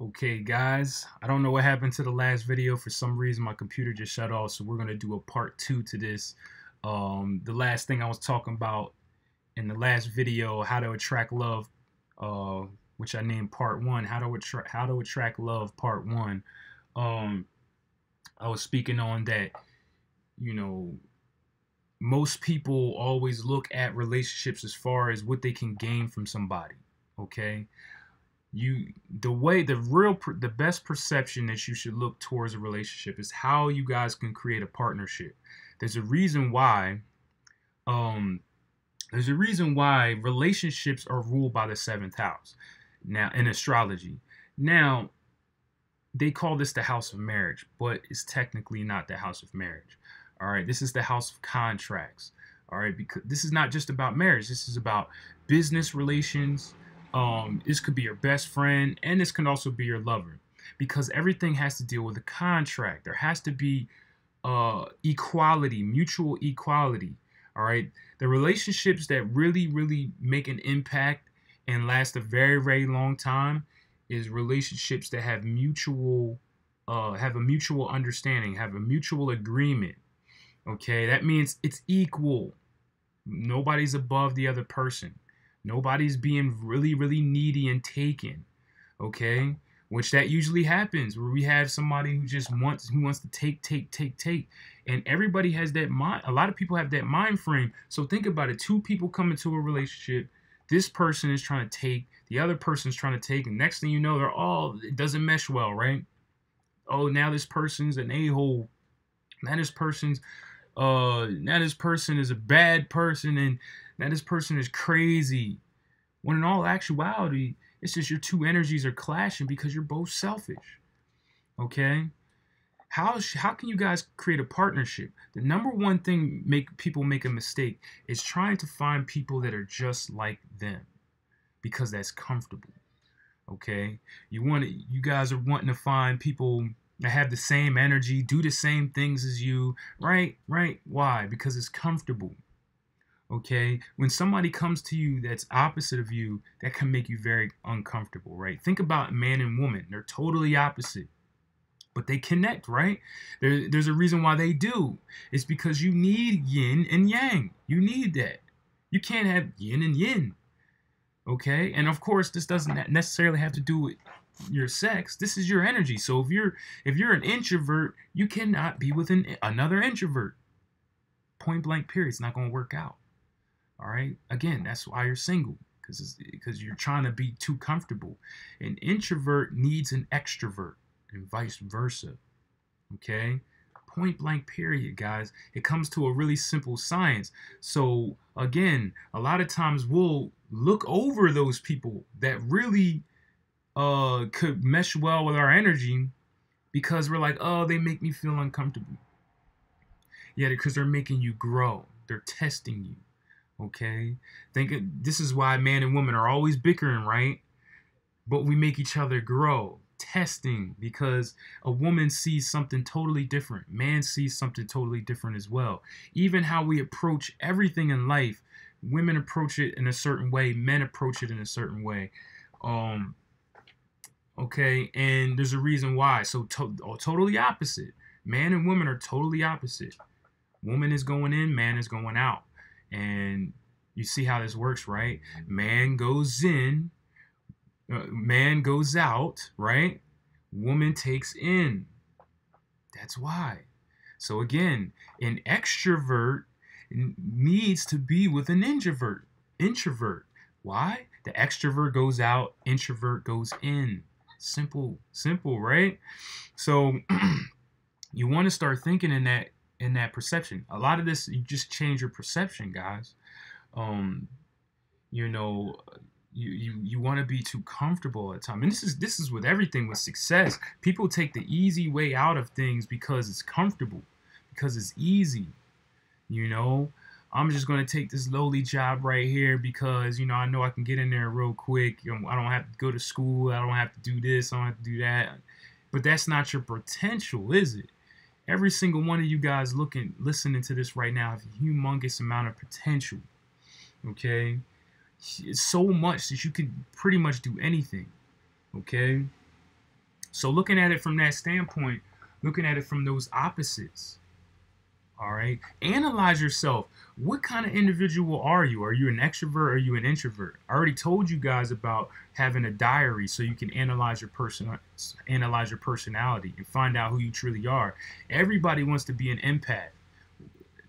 Okay, guys, I don't know what happened to the last video. For some reason, my computer just shut off, so we're going to do a part 2 to this. The last thing I was talking about in the last video, how to attract love, uh, which I named part 1, how to attract love, part 1. Um, I was speaking on that, you know, most people always look at relationships as far as what they can gain from somebody, okay? The best perception that you should look towards a relationship is how you guys can create a partnership. There's a reason why um relationships are ruled by the seventh house now in astrology. Now they call this the house of marriage, but it's technically not the house of marriage. All right, this is the house of contracts. All right, because this is not just about marriage. This is about business relations. This could be your best friend, and this can also be your lover, because everything has to deal with a contract. There has to be equality, mutual equality. All right, the relationships that really make an impact and last a very long time is relationships that have a mutual understanding, have a mutual agreement. Okay, that means it's equal. Nobody's above the other person. Nobody's being really needy and taken. Okay, which that usually happens where we have somebody who wants to take, and everybody has that mind. A lot of people have that mind frame. So think about it: two people come into a relationship. This person is trying to take, the other person is trying to take, and next thing you know, it doesn't mesh well, right? Oh, now this person's an a-hole. Now this person is a bad person, and now this person is crazy. When in all actuality, it's just your two energies are clashing because you're both selfish. Okay? How can you guys create a partnership? The number one thing people make a mistake is trying to find people that are just like them, because that's comfortable. Okay? You guys are wanting to find people that have the same energy, do the same things as you, right? Why? Because it's comfortable. Okay? When somebody comes to you that's opposite of you, that can make you very uncomfortable, right? Think about man and woman. They're totally opposite, but they connect, right? There's a reason why they do. It's because you need yin and yang. You need that. You can't have yin and yin. Okay? And of course, this doesn't necessarily have to do with your sex. This is your energy. So if you're an introvert, you cannot be with another introvert. Point blank period. It's not going to work out. All right? Again, that's why you're single, because you're trying to be too comfortable. An introvert needs an extrovert and vice versa. Okay? Point blank period, guys. It comes to a really simple science. So again, a lot of times we'll look over those people that really could mesh well with our energy, because we're like, oh, they make me feel uncomfortable. Yeah, because they're making you grow. They're testing you. Okay? This is why man and woman are always bickering, right? But we make each other grow. Testing, because a woman sees something totally different. Man sees something totally different as well. Even how we approach everything in life, women approach it in a certain way, men approach it in a certain way. Okay, and there's a reason why. So totally opposite. Man and woman are totally opposite. Woman is going in, man is going out. And you see how this works, right? Man goes in, man goes out, right? Woman takes in. That's why. So again, an extrovert needs to be with an introvert. Why? The extrovert goes out, introvert goes in. Simple, right? So you want to start thinking in that perception. A lot of this, you just change your perception, guys. You want to be too comfortable at times. And this is with everything, with success. People take the easy way out of things because it's comfortable, because it's easy. I'm just going to take this lowly job right here because, I know I can get in there real quick. I don't have to go to school. I don't have to do this. I don't have to do that. But that's not your potential, is it? Every single one of you guys listening to this right now have a humongous amount of potential. Okay? It's so much that you can pretty much do anything. Okay? So looking at it from that standpoint, looking at it from those opposites, all right, analyze yourself. What kind of individual are you? Are you an extrovert or are you an introvert? I already told you guys about having a diary so you can analyze your personality and find out who you truly are. Everybody wants to be an empath.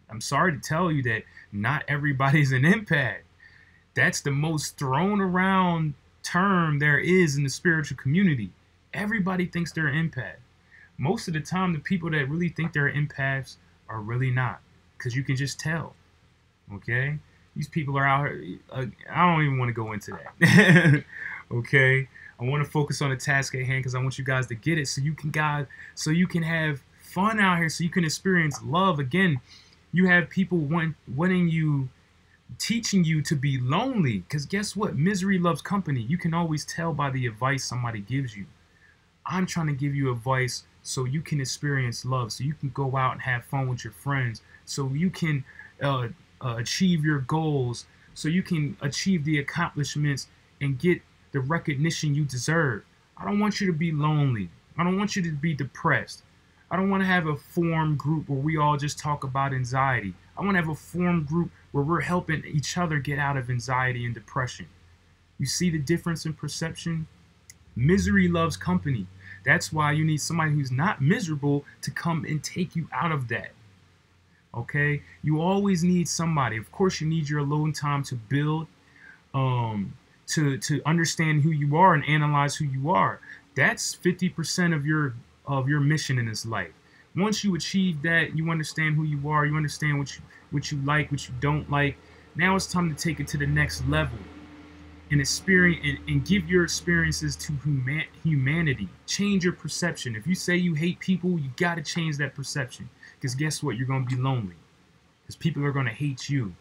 I'm sorry to tell you that not everybody's an empath. That's the most thrown around term there is in the spiritual community. Everybody thinks they're an empath. Most of the time, the people that really think they're empaths are really not, because you can just tell. Okay, these people are out here. I don't even want to go into that. Okay, I want to focus on the task at hand because I want you guys to get it, so you can have fun out here, so you can experience love again. You have people wanting you, teaching you to be lonely, because guess what? Misery loves company. You can always tell by the advice somebody gives you. I'm trying to give you advice so you can experience love, so you can go out and have fun with your friends, so you can achieve your goals, so you can achieve the accomplishments and get the recognition you deserve. I don't want you to be lonely. I don't want you to be depressed. I don't want to have a forum group where we all just talk about anxiety. I want to have a forum group where we're helping each other get out of anxiety and depression. You see the difference in perception? Misery loves company. That's why you need somebody who's not miserable to come and take you out of that. Okay? You always need somebody. Of course, you need your alone time to build, to understand who you are and analyze who you are. That's 50% of your mission in this life. Once you achieve that, you understand who you are, you understand what you like, what you don't like. Now it's time to take it to the next level and experience and give your experiences to humanity. Change your perception. If you say you hate people, you got to change that perception, because guess what? You're going to be lonely, because people are going to hate you.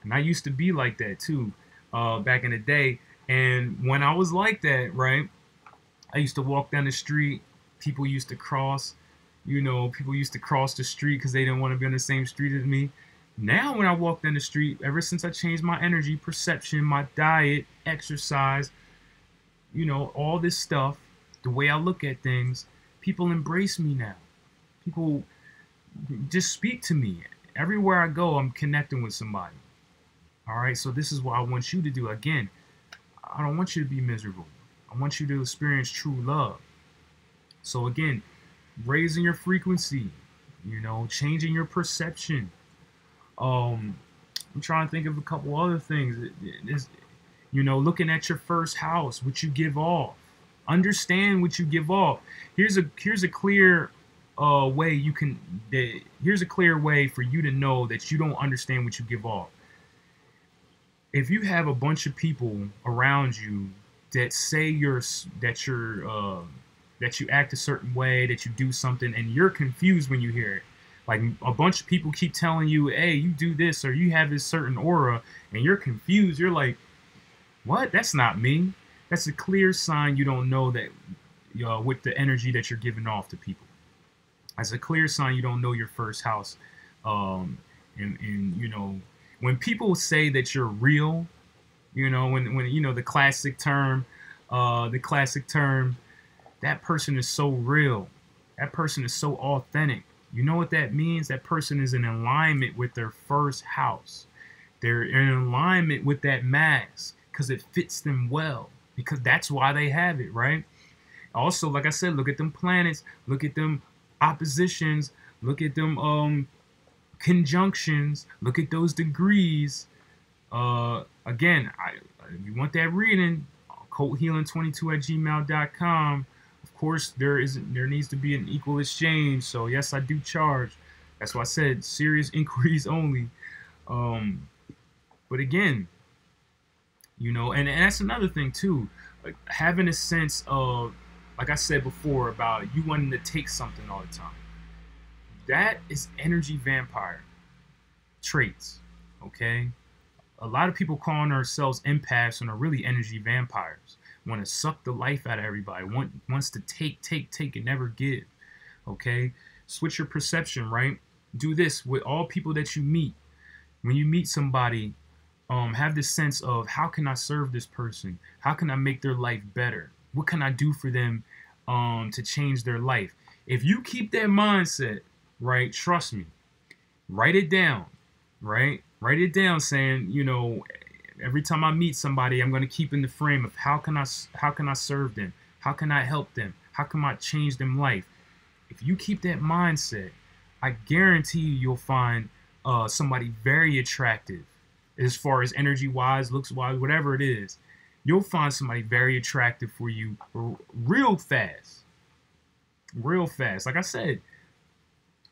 And I used to be like that too, back in the day. And when I was like that, right, I used to walk down the street. People used to cross, people used to cross the street because they didn't want to be on the same street as me. Now when I walk down the street, ever since I changed my energy, perception, my diet, exercise, all this stuff, the way I look at things, people embrace me now. People just speak to me. Everywhere I go, I'm connecting with somebody. All right, so this is what I want you to do. Again, I don't want you to be miserable. I want you to experience true love. So again, raising your frequency, changing your perception. I'm trying to think of a couple other things. Looking at your first house, what you give off. Understand what you give off. Here's a clear way here's a clear way for you to know that you don't understand what you give off. If you have a bunch of people around you that say that you act a certain way, that you do something, and you're confused when you hear it. Like a bunch of people keep telling you, hey, you do this, or you have this certain aura, and you're confused. You're like, what? That's not me. That's a clear sign you don't know that, with the energy that you're giving off to people. That's a clear sign you don't know your first house. And when people say that you're real, when the classic term, that person is so real. That person is so authentic. You know what that means? That person is in alignment with their first house. They're in alignment with that mask because it fits them well, because that's why they have it, right? Also, like I said, look at them planets, look at them oppositions, look at them conjunctions, look at those degrees. Again, if you want that reading, occulthealing22@gmail.com. Of course, there needs to be an equal exchange. So yes, I do charge. That's why I said serious inquiries only. But again, and that's another thing too, like having a sense of, like I said before, about you wanting to take something all the time. That is energy vampire traits. Okay, a lot of people calling ourselves empaths and are really energy vampires. Want to suck the life out of everybody, wants to take and never give. Okay, switch your perception, right? Do this with all people that you meet. When you meet somebody, have this sense of, how can I serve this person? How can I make their life better? What can I do for them to change their life. If you keep that mindset, right, trust me, write it down, right? Write it down saying, you know, every time I meet somebody, I'm going to keep in the frame of how can I serve them? How can I help them? How can I change them life? If you keep that mindset, I guarantee you'll find somebody very attractive as far as energy wise, looks wise, whatever it is. You'll find somebody very attractive for you real fast. Real fast. Like I said,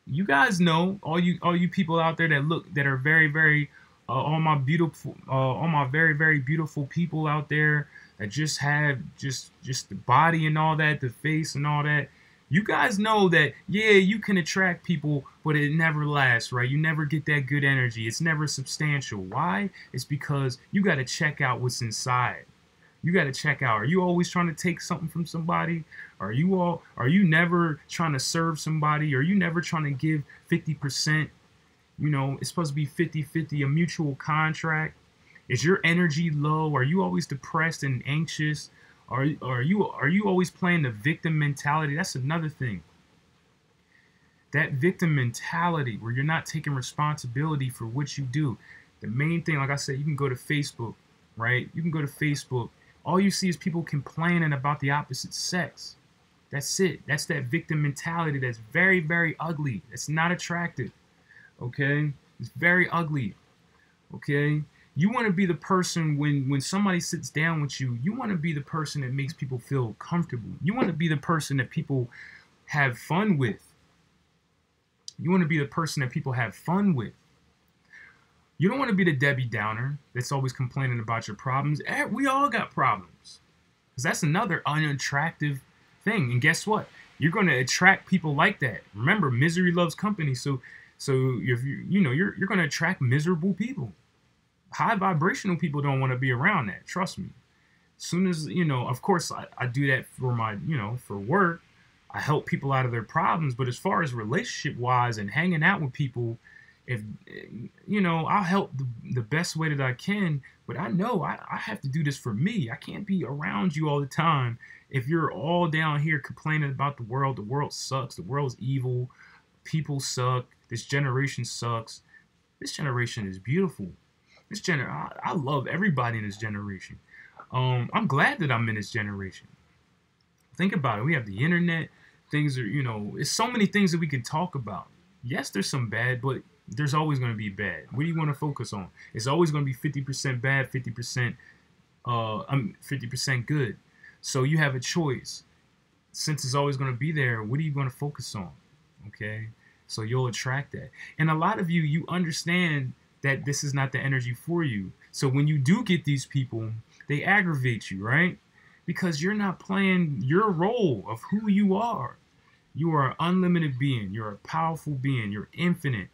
you guys know, all you people out there that are very, very all my very, very beautiful people out there that just have just the body and all that, the face and all that. You guys know that, yeah, you can attract people, but it never lasts, right? You never get that good energy. It's never substantial. Why? It's because you got to check out what's inside. You got to check out. Are you always trying to take something from somebody? Are you never trying to serve somebody? Are you never trying to give 50%? You know, it's supposed to be 50-50, a mutual contract. Is your energy low? Are you always depressed and anxious? Are you always playing the victim mentality? That's another thing. That victim mentality where you're not taking responsibility for what you do. The main thing, like I said, you can go to Facebook, right? You can go to Facebook. All you see is people complaining about the opposite sex. That's it. That's that victim mentality that's very, very ugly. It's not attractive. Okay? It's very ugly. Okay? You want to be the person when somebody sits down with you, you want to be the person that makes people feel comfortable. You want to be the person that people have fun with. You want to be the person that people have fun with. You don't want to be the Debbie Downer that's always complaining about your problems. We all got problems. Because that's another unattractive thing. And guess what? You're going to attract people like that. Remember, misery loves company. So if you're going to attract miserable people. High vibrational people don't want to be around that. Trust me. As soon as, of course, I do that for my, for work. I help people out of their problems. But as far as relationship wise and hanging out with people, if, I'll help the best way that I can. But I know I have to do this for me. I can't be around you all the time. If you're all down here complaining about the world sucks. The world's evil. People suck. This generation sucks. This generation is beautiful. I love everybody in this generation. I'm glad that I'm in this generation. Think about it. We have the internet. Things are, it's so many things that we can talk about. Yes, there's some bad, but there's always going to be bad. What do you want to focus on? It's always going to be 50% bad, 50% good. So you have a choice. Since it's always going to be there, what are you going to focus on? Okay? So you'll attract that. And a lot of you understand that this is not the energy for you. So when you do get these people, they aggravate you, right? Because you're not playing your role of who you are. You are an unlimited being. You're a powerful being. You're infinite.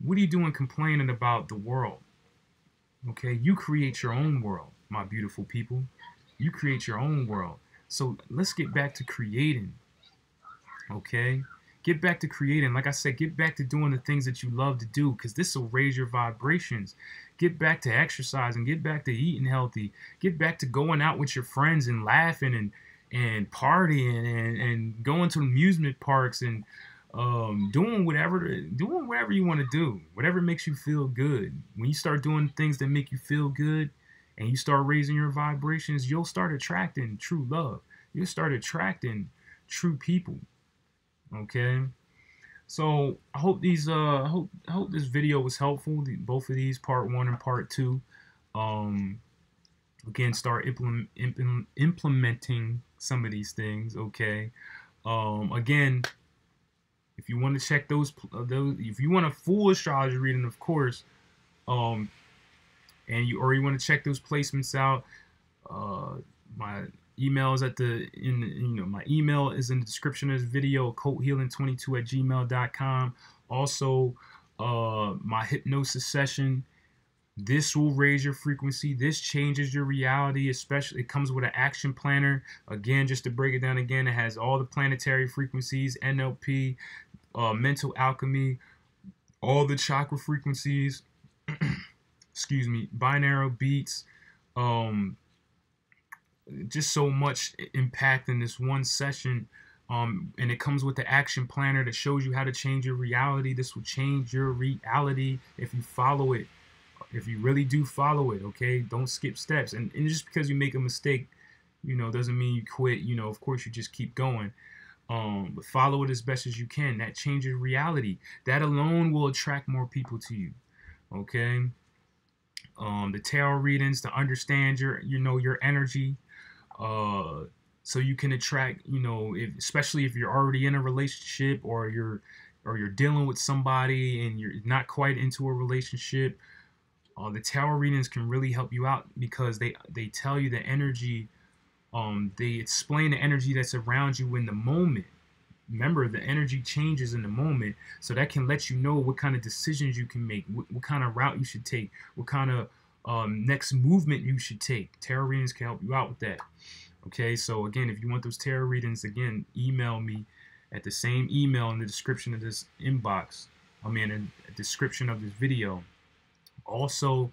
What are you doing complaining about the world? Okay, you create your own world, my beautiful people. You create your own world. So let's get back to creating. Okay? Get back to creating. Like I said, get back to doing the things that you love to do, because this will raise your vibrations. Get back to exercising. Get back to eating healthy. Get back to going out with your friends and laughing and partying and going to amusement parks and doing whatever you want to do. Whatever makes you feel good. When you start doing things that make you feel good and you start raising your vibrations, you'll start attracting true love. You'll start attracting true people. Okay, so I hope these I hope this video was helpful. Both of these, part 1 and part 2. Again, start implementing some of these things. Okay. Again, if you want to check those, if you want a full astrology reading, of course, and you want to check those placements out, my email is my email is in the description of this video, occulthealing22@gmail.com. Also, my hypnosis session. This will raise your frequency. This changes your reality, especially it comes with an action planner. Again, just to break it down again, it has all the planetary frequencies, NLP, mental alchemy, all the chakra frequencies, excuse me, binaural beats, just so much impact in this one session. And it comes with the action planner that shows you how to change your reality. This will change your reality if you follow it. If you really do follow it, okay? Don't skip steps. And just because you make a mistake, doesn't mean you quit. Of course, you just keep going. But follow it as best as you can. That changes reality. That alone will attract more people to you, okay? The tarot readings to understand your energy, so you can attract, especially if you're already in a relationship, or you're dealing with somebody and you're not quite into a relationship. The tarot readings can really help you out because they tell you the energy. They explain the energy that's around you in the moment. Remember, the energy changes in the moment, so that can let you know what kind of decisions you can make, what kind of route you should take, what kind of next movement you should take. Tarot readings can help you out with that. Okay, so again, if you want those tarot readings, again, email me at the same email in the description of this inbox. In the description of this video. Also,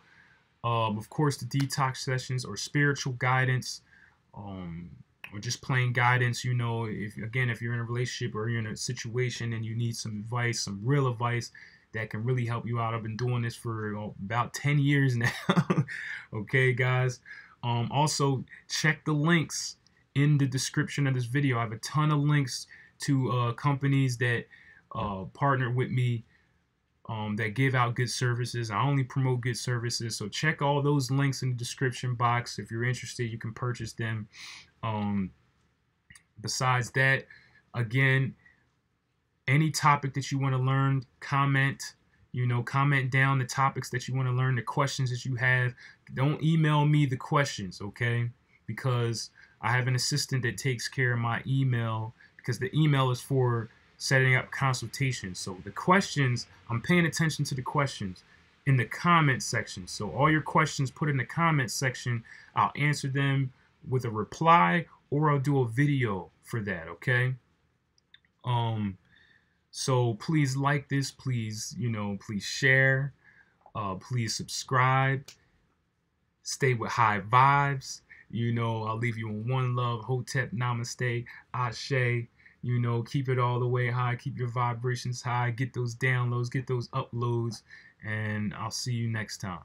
of course, the detox sessions or spiritual guidance, or just plain guidance. If you're in a relationship or you're in a situation and you need some advice, some real advice that can really help you out. I've been doing this for about 10 years now. Okay, guys. Also, check the links in the description of this video. I have a ton of links to companies that partner with me, that give out good services. I only promote good services, so check all those links in the description box. If you're interested, you can purchase them. Besides that, again, any topic that you want to learn, comment down the topics that you want to learn, the questions that you have. Don't email me the questions, okay? Because I have an assistant that takes care of my email, because the email is for setting up consultations. So the questions, I'm paying attention to the questions in the comment section. So all your questions put in the comment section, I'll answer them with a reply, or I'll do a video for that, okay? So please like this, please, please share, please subscribe, stay with high vibes. I'll leave you in one love. Hotep, namaste, ashe. Keep it all the way high, keep your vibrations high, get those downloads, get those uploads, and I'll see you next time.